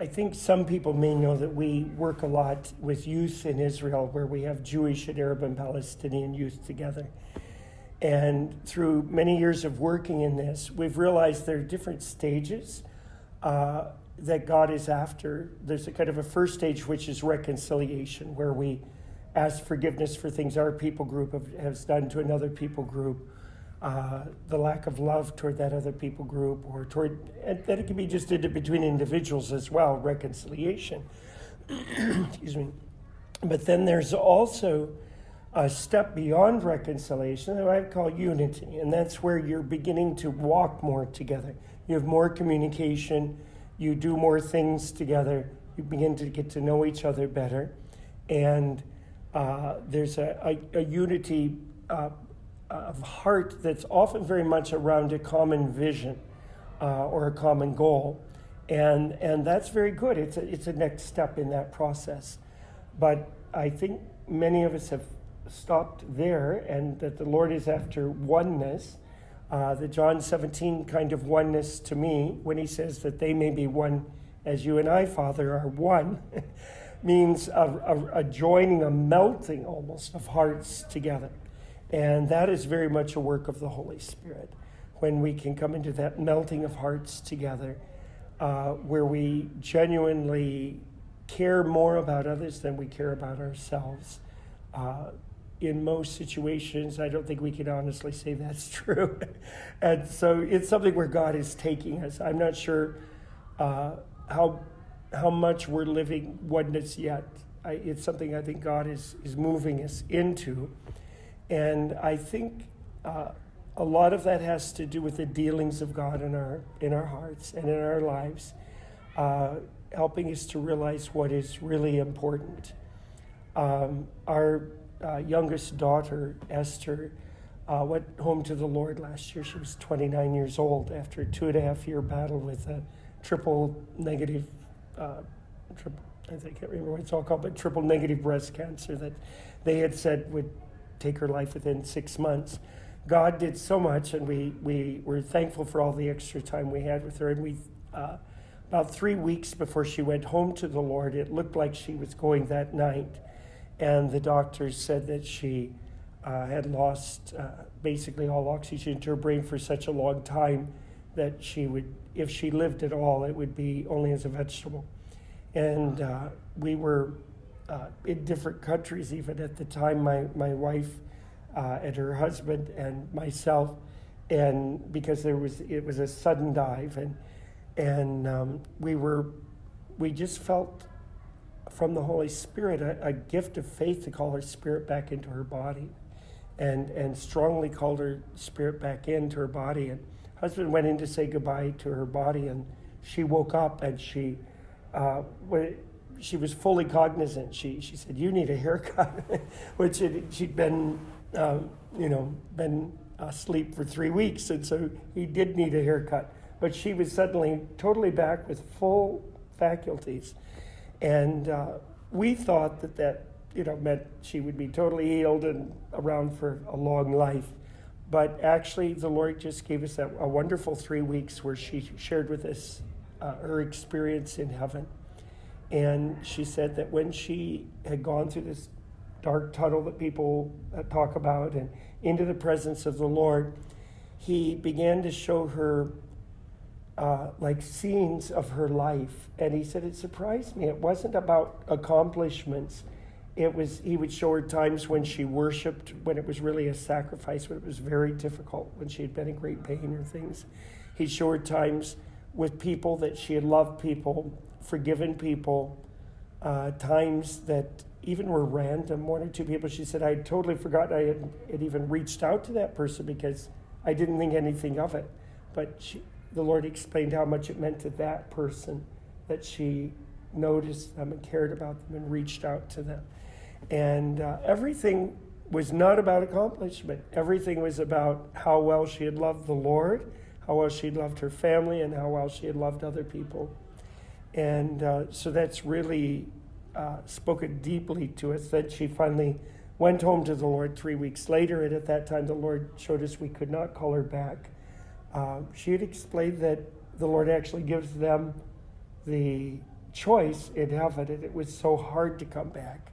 I think some people may know that we work a lot with youth in Israel, where we have Jewish and Arab and Palestinian youth together. And through many years of working in this, we've realized there are different stages that God is after. There's a kind of a first stage, which is reconciliation, where we ask forgiveness for things our people group has done to another people group, the lack of love toward that other people group, or and that it can be just between individuals as well, reconciliation. Excuse me. But then there's also a step beyond reconciliation that I call unity, and that's where you're beginning to walk more together. You have more communication, you do more things together, you begin to get to know each other better, and there's a unity of heart that's often very much around a common vision or a common goal, and that's very good. It's a next step in that process. But I think many of us have stopped there, and that the Lord is after oneness. The John 17 kind of oneness to me, when he says that they may be one as you and I, Father, are one, means a joining, a melting almost of hearts together. And that is very much a work of the Holy Spirit, when we can come into that melting of hearts together, where we genuinely care more about others than we care about ourselves. In most situations, I don't think we can honestly say that's true. And so it's something where God is taking us. I'm not sure how much we're living oneness yet. It's something I think God is moving us into. And I think a lot of that has to do with the dealings of God in our hearts and in our lives, helping us to realize what is really important. Our youngest daughter, Esther, went home to the Lord last year. She was 29 years old after a 2.5-year battle with a triple negative, I can't remember what it's all called, but triple negative breast cancer that they had said would take her life within 6 months. God did so much, and we were thankful for all the extra time we had with her. And we, about 3 weeks before she went home to the Lord, it looked like she was going that night. And the doctors said that she had lost basically all oxygen to her brain for such a long time that she would, if she lived at all, it would be only as a vegetable. And we were in different countries even at the time, my wife and her husband and myself, and because it was a sudden dive, and we just felt from the Holy Spirit a gift of faith to call her spirit back into her body, and strongly called her spirit back into her body. And husband went in to say goodbye to her body, and she woke up, and she was fully cognizant. She said, "You need a haircut," which she'd been been asleep for 3 weeks, and so he did need a haircut. But she was suddenly totally back with full faculties. And we thought that meant she would be totally healed and around for a long life. But actually, the Lord just gave us a wonderful 3 weeks where she shared with us her experience in heaven. And she said that when she had gone through this dark tunnel that people talk about and into the presence of the Lord, he began to show her like scenes of her life. And he said, it surprised me. It wasn't about accomplishments. He would show her times when she worshiped, when it was really a sacrifice, when it was very difficult, when she had been in great pain or things. He'd show her times with people that she had loved people, forgiven people, times that even were random, 1 or 2 people. She said, I had totally forgotten I had even reached out to that person because I didn't think anything of it. But the Lord explained how much it meant to that person that she noticed them and cared about them and reached out to them. And everything was not about accomplishment. Everything was about how well she had loved the Lord, how well she had loved her family, and how well she had loved other people. And so that's really spoken deeply to us. That she finally went home to the Lord 3 weeks later, and at that time the Lord showed us we could not call her back. She had explained that the Lord actually gives them the choice in heaven, and it was so hard to come back.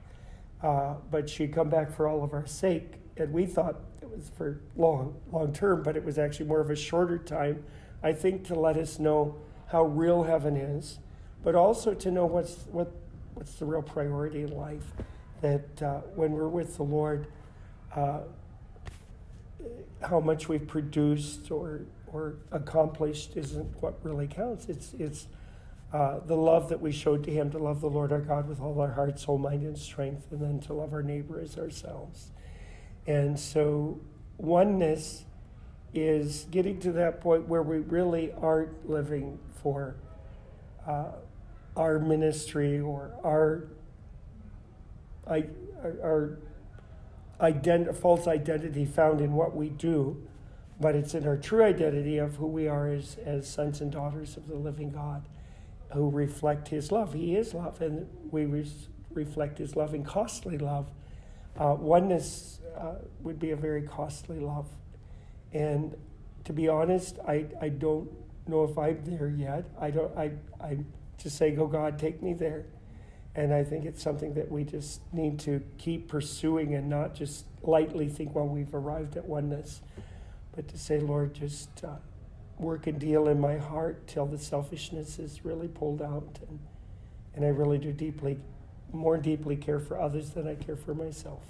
But she'd come back for all of our sake, and we thought it was for long term, but it was actually more of a shorter time, I think, to let us know how real heaven is, but also to know what's the real priority in life. That when we're with the Lord, how much we've produced or accomplished isn't what really counts. It's the love that we showed to him, to love the Lord our God with all our heart, soul, mind, and strength, and then to love our neighbor as ourselves. And so oneness is getting to that point where we really aren't living for our ministry or our false identity found in what we do, but it's in our true identity of who we are as sons and daughters of the living God who reflect his love. He is love, and we reflect his love and costly love. Oneness would be a very costly love. And to be honest, I don't know if I'm there yet. I just say, go God, take me there. And I think it's something that we just need to keep pursuing and not just lightly think, well, we've arrived at oneness, but to say, Lord, just work and deal in my heart till the selfishness is really pulled out. And I really do more deeply care for others than I care for myself.